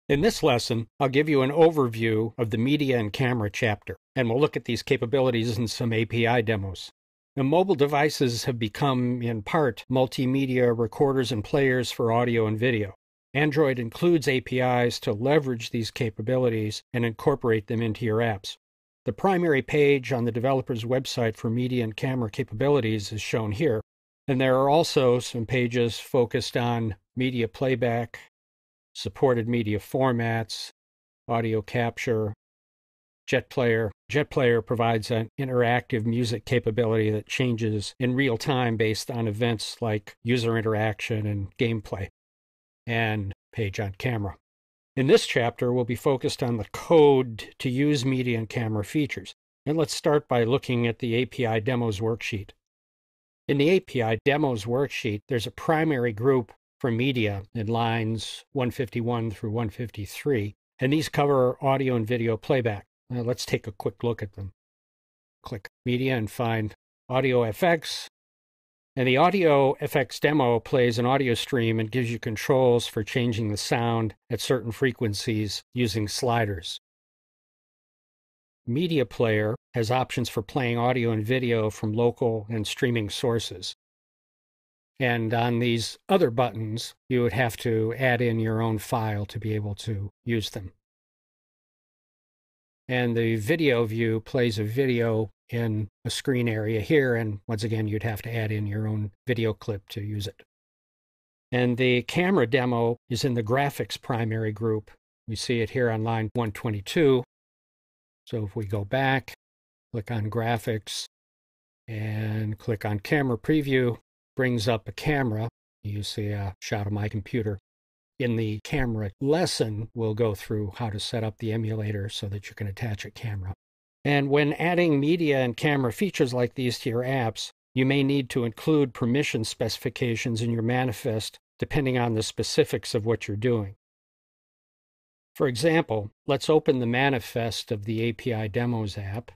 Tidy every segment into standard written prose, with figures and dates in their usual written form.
In this lesson, I'll give you an overview of the Media and Camera chapter, and we'll look at these capabilities in some API demos. Now, mobile devices have become, in part, multimedia recorders and players for audio and video. Android includes APIs to leverage these capabilities and incorporate them into your apps. The primary page on the developer's website for media and camera capabilities is shown here, and there are also some pages focused on media playback, supported media formats, audio capture, JetPlayer. JetPlayer provides an interactive music capability that changes in real time based on events like user interaction and gameplay, and page on camera. In this chapter, we'll be focused on the code to use media and camera features. And let's start by looking at the API Demos worksheet. In the API Demos worksheet, there's a primary group for media in lines 151 through 153, and these cover audio and video playback. Now let's take a quick look at them. Click Media and find Audio FX. And the Audio FX demo plays an audio stream and gives you controls for changing the sound at certain frequencies using sliders. Media Player has options for playing audio and video from local and streaming sources. And on these other buttons, you would have to add in your own file to be able to use them. And the video view plays a video in a screen area here, and once again, you'd have to add in your own video clip to use it. And the camera demo is in the graphics primary group. We see it here on line 122. So if we go back, click on graphics, and click on camera preview, brings up a camera. You see a shot of my computer. In the camera lesson, we'll go through how to set up the emulator so that you can attach a camera. And when adding media and camera features like these to your apps, you may need to include permission specifications in your manifest depending on the specifics of what you're doing. For example, let's open the manifest of the API Demos app.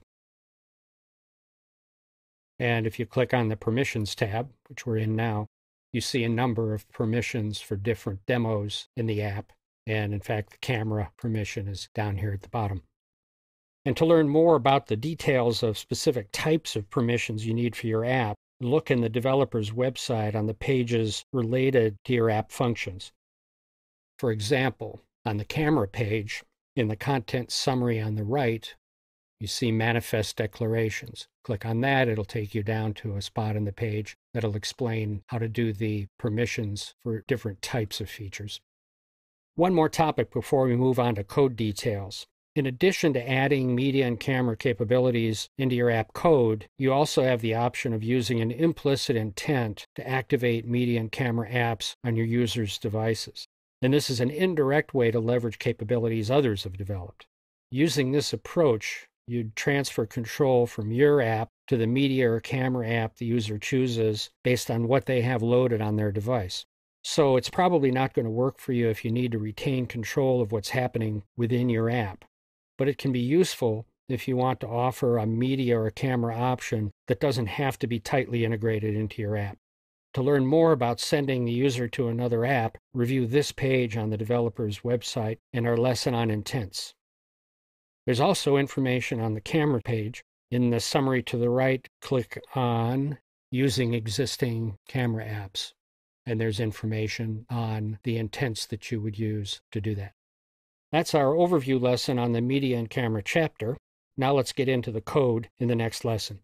And if you click on the Permissions tab, which we're in now, you see a number of permissions for different demos in the app. And in fact, the camera permission is down here at the bottom. And to learn more about the details of specific types of permissions you need for your app, look in the developer's website on the pages related to your app functions. For example, on the camera page, in the content summary on the right, you see manifest declarations. Click on that, it'll take you down to a spot in the page that'll explain how to do the permissions for different types of features. One more topic before we move on to code details. In addition to adding media and camera capabilities into your app code, you also have the option of using an implicit intent to activate media and camera apps on your users' devices. And this is an indirect way to leverage capabilities others have developed. Using this approach, you'd transfer control from your app to the media or camera app the user chooses based on what they have loaded on their device. So it's probably not going to work for you if you need to retain control of what's happening within your app. But it can be useful if you want to offer a media or a camera option that doesn't have to be tightly integrated into your app. To learn more about sending the user to another app, review this page on the developer's website and our lesson on intents. There's also information on the camera page. In the summary to the right, click on Using Existing Camera Apps, and there's information on the intents that you would use to do that. That's our overview lesson on the Media and Camera chapter. Now let's get into the code in the next lesson.